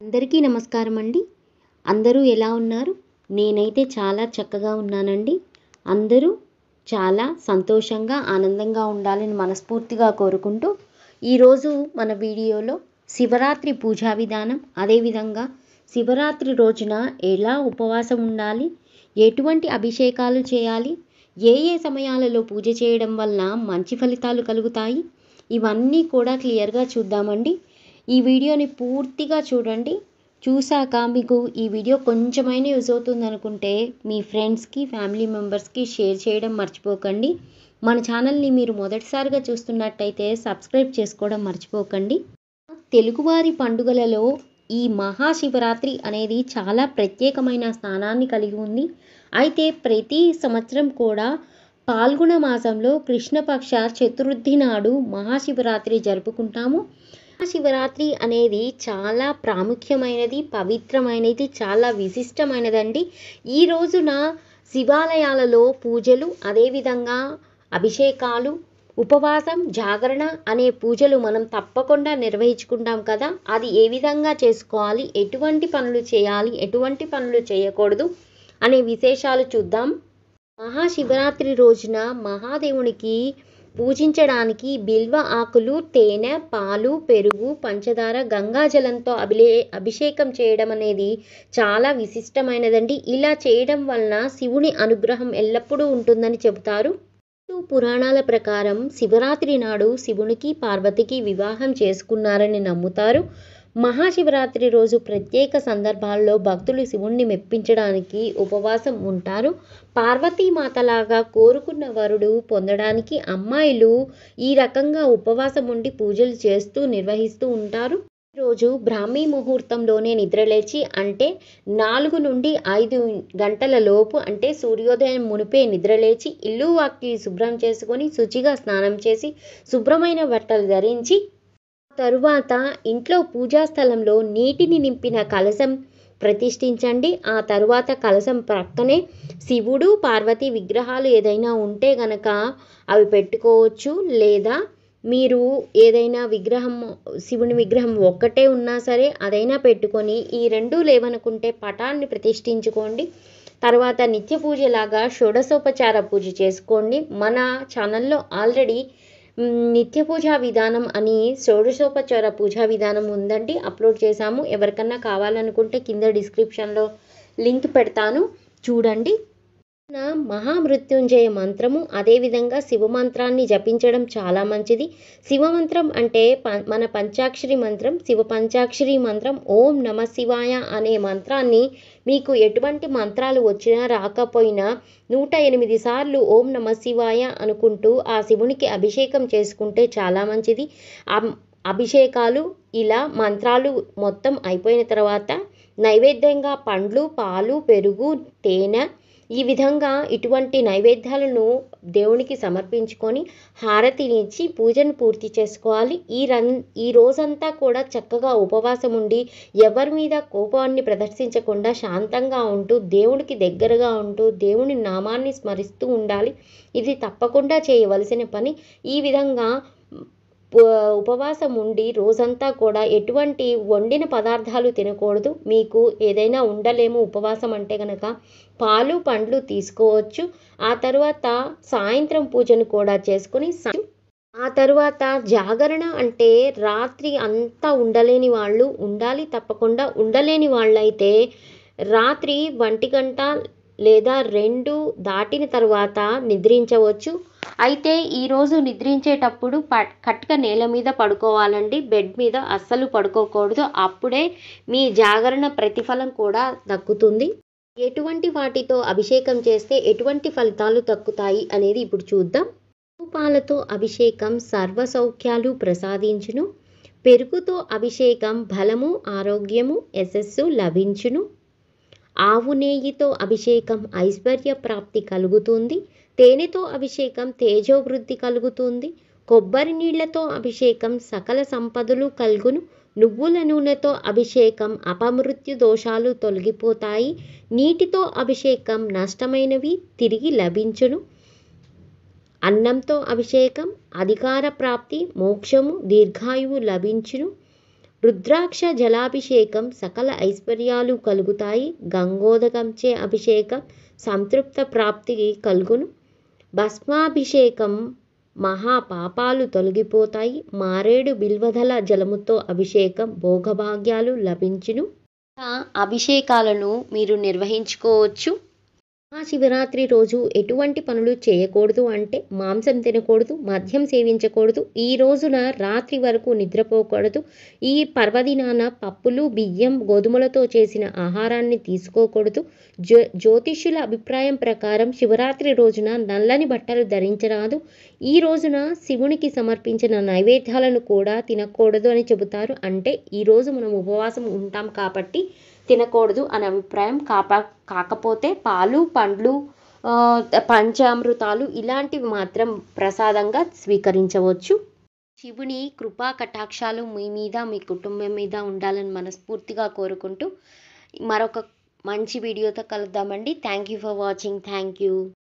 అందరికీ నమస్కారం అండి. అందరూ ఎలా ఉన్నారు? నేనైతే చాలా చక్కగా ఉన్నానండి. అందరూ చాలా సంతోషంగా, ఆనందంగా ఉండాలని మనస్ఫూర్తిగా కోరుకుంటూ, ఈరోజు మన వీడియోలో శివరాత్రి పూజా విధానం, అదేవిధంగా శివరాత్రి రోజున ఎలా ఉపవాసం ఉండాలి, ఎటువంటి అభిషేకాలు చేయాలి, ఏ ఏ సమయాలలో పూజ చేయడం వల్ల మంచి ఫలితాలు కలుగుతాయి, ఇవన్నీ కూడా క్లియర్గా చూద్దామండి. ఈ వీడియోని పూర్తిగా చూడండి. చూశాక మీకు ఈ వీడియో కొంచెమైనా యూజ్ అవుతుంది అనుకుంటే మీ ఫ్రెండ్స్కి, ఫ్యామిలీ మెంబర్స్కి షేర్ చేయడం మర్చిపోకండి. మన ఛానల్ని మీరు మొదటిసారిగా చూస్తున్నట్టయితే సబ్స్క్రైబ్ చేసుకోవడం మర్చిపోకండి. తెలుగువారి పండుగలలో ఈ మహాశివరాత్రి అనేది చాలా ప్రత్యేకమైన స్థానాన్ని కలిగి ఉంది. అయితే ప్రతి సంవత్సరం కూడా పాల్గొన మాసంలో కృష్ణపక్ష చతుర్థి నాడు మహాశివరాత్రి జరుపుకుంటాము. మహాశివరాత్రి అనేది చాలా ప్రాముఖ్యమైనది, పవిత్రమైనది, చాలా విశిష్టమైనదండి. ఈ రోజున శివాలయాలలో పూజలు, అదేవిధంగా అభిషేకాలు, ఉపవాసం, జాగరణ అనే పూజలు మనం తప్పకుండా నిర్వహించుకుంటాం కదా. అది ఏ విధంగా చేసుకోవాలి, ఎటువంటి పనులు చేయాలి, ఎటువంటి పనులు చేయకూడదు అనే విశేషాలు చూద్దాం. మహాశివరాత్రి రోజున మహాదేవునికి పూజించడానికి బిల్వ ఆకులు, తేనె, పాలు, పెరుగు, పంచదార, గంగాజలంతో అభిషేకం చేయడం అనేది చాలా విశిష్టమైనదండి. ఇలా చేయడం వలన శివుని అనుగ్రహం ఎల్లప్పుడూ ఉంటుందని చెబుతారు. హిందూ పురాణాల ప్రకారం శివరాత్రి నాడు శివునికి, పార్వతికి వివాహం చేసుకున్నారని నమ్ముతారు. మహాశివరాత్రి రోజు ప్రత్యేక సందర్భాల్లో భక్తులు శివుణ్ణి మెప్పించడానికి ఉపవాసం ఉంటారు. పార్వతీమాతలాగా కోరుకున్న వరుడు పొందడానికి అమ్మాయిలు ఈ రకంగా ఉపవాసం ఉండి పూజలు చేస్తూ నిర్వహిస్తూ ఉంటారు. ఈరోజు బ్రాహ్మీ ముహూర్తంలోనే నిద్రలేచి, అంటే 4 నుండి 5 గంటల లోపు, అంటే సూర్యోదయం మునిపే నిద్రలేచి ఇల్లు వాకిలి శుభ్రం చేసుకొని శుచిగా స్నానం చేసి శుభ్రమైన బట్టలు ధరించి తరువాత ఇంట్లో పూజా స్థలంలో నీటిని నింపిన కలశం ప్రతిష్ఠించండి. ఆ తరువాత కలశం ప్రక్కనే శివుడు, పార్వతి విగ్రహాలు ఏదైనా ఉంటే గనక అవి పెట్టుకోవచ్చు. లేదా మీరు ఏదైనా విగ్రహం, శివుని విగ్రహం ఒక్కటే ఉన్నా సరే అదైనా పెట్టుకొని, ఈ రెండూ లేవనుకుంటే పటాన్ని ప్రతిష్ఠించుకోండి. తర్వాత నిత్య పూజలాగా షోడశోపచార పూజ చేసుకోండి. మన ఛానల్లో ఆల్రెడీ నిత్య పూజా విధానం అని షోడశోపచార పూజా విధానం ఉందండి, అప్లోడ్ చేశాము. ఎవరికన్నా కావాలనుకుంటే కింద డిస్క్రిప్షన్లో లింక్ పెడతాను, చూడండి. మహామృత్యుంజయ మంత్రము, అదేవిధంగా శివమంత్రాన్ని జపించడం చాలా మంచిది. శివమంత్రం అంటే మన పంచాక్షరి మంత్రం. శివ పంచాక్షరి మంత్రం ఓం నమ శివాయ అనే మంత్రాన్ని మీకు ఎటువంటి మంత్రాలు వచ్చినా రాకపోయినా 108 సార్లు ఓం నమ శివాయ అనుకుంటూ ఆ శివునికి అభిషేకం చేసుకుంటే చాలా మంచిది. అభిషేకాలు ఇలా మంత్రాలు మొత్తం అయిపోయిన తర్వాత నైవేద్యంగా పండ్లు, పాలు, పెరుగు, తేనె, ఈ విధంగా ఇటువంటి నైవేద్యాలను దేవునికి సమర్పించుకొని హారతినిచ్చి పూజను పూర్తి చేసుకోవాలి. ఈ రోజంతా కూడా చక్కగా ఉపవాసం ఉండి ఎవరి మీద కోపాన్ని ప్రదర్శించకుండా శాంతంగా ఉంటూ దేవుడికి దగ్గరగా ఉంటూ దేవుని నామాన్ని స్మరిస్తూ ఉండాలి. ఇది తప్పకుండా చేయవలసిన పని. ఈ విధంగా ఉపవాసం ఉండి రోజంతా కూడా ఎటువంటి వండిన పదార్థాలు తినకూడదు. మీకు ఏదైనా ఉండలేము ఉపవాసం అంటే కనుక పాలు, పండ్లు తీసుకోవచ్చు. ఆ తర్వాత సాయంత్రం పూజను కూడా చేసుకుని, ఆ తర్వాత జాగరణ అంటే రాత్రి అంతా ఉండలేని వాళ్ళు ఉండాలి తప్పకుండా. ఉండలేని వాళ్ళైతే రాత్రి 1 గంట లేదా 2 దాటిన తర్వాత నిద్రించవచ్చు. అయితే ఈరోజు నిద్రించేటప్పుడు కట్క నేల మీద పడుకోవాలండి, బెడ్ మీద అస్సలు పడుకోకూడదు. అప్పుడే మీ జాగరణ ప్రతిఫలం కూడా దక్కుతుంది. ఎటువంటి వాటితో అభిషేకం చేస్తే ఎటువంటి ఫలితాలు దక్కుతాయి అనేది ఇప్పుడు చూద్దాం. పాలతో అభిషేకం సర్వ సౌఖ్యాలు ప్రసాదించును. పెరుగుతో అభిషేకం బలము, ఆరోగ్యము, యశస్సు లభించును. ఆవు నెయ్యితో అభిషేకం ఐశ్వర్య ప్రాప్తి కలుగుతుంది. తేనెతో అభిషేకం తేజోవృద్ధి కలుగుతుంది. కొబ్బరి నీళ్లతో అభిషేకం సకల సంపదలు కలుగును. నువ్వుల నూనెతో అభిషేకం అపమృత్యు దోషాలు తొలగిపోతాయి. నీటితో అభిషేకం నష్టమైనవి తిరిగి లభించును. అన్నంతో అభిషేకం అధికార ప్రాప్తి, మోక్షము, దీర్ఘాయువు లభించును. రుద్రాక్ష జలాభిషేకం సకల ఐశ్వర్యాలు కలుగుతాయి. గంగోదకంచే అభిషేకం సంతృప్త ప్రాప్తికి కలుగును. భస్మాభిషేకం మహాపాపాలు తొలగిపోతాయి. మారేడు బిల్వదల జలముతో అభిషేకం భోగభాగ్యాలు లభించును. అభిషేకాలను మీరు నిర్వహించుకోవచ్చు. మహాశివరాత్రి రోజు ఎటువంటి పనులు చేయకూడదు అంటే మాంసం తినకూడదు, మద్యం సేవించకూడదు, ఈ రోజున రాత్రి వరకు నిద్రపోకూడదు. ఈ పర్వదినాన పప్పులు, బియ్యం, గోధుమలతో చేసిన ఆహారాన్ని తీసుకోకూడదు. జ్యోతిష్యుల అభిప్రాయం ప్రకారం శివరాత్రి రోజున నల్లని బట్టలు ధరించరాదు. ఈ రోజున శివునికి సమర్పించిన నైవేద్యాలను కూడా తినకూడదు అని చెబుతారు. అంటే ఈరోజు మనం ఉపవాసం ఉంటాం కాబట్టి తినకూడదు అనే అభిప్రాయం. కాకపోతే పాలు, పండ్లు, పంచామృతాలు ఇలాంటివి మాత్రం ప్రసాదంగా స్వీకరించవచ్చు. శివుని కృపా కటాక్షాలు మీ మీద, మీ కుటుంబం మీద ఉండాలని మనస్ఫూర్తిగా కోరుకుంటూ మరొక మంచి వీడియోతో కలుద్దామండి. Thank you for watching. Thank you.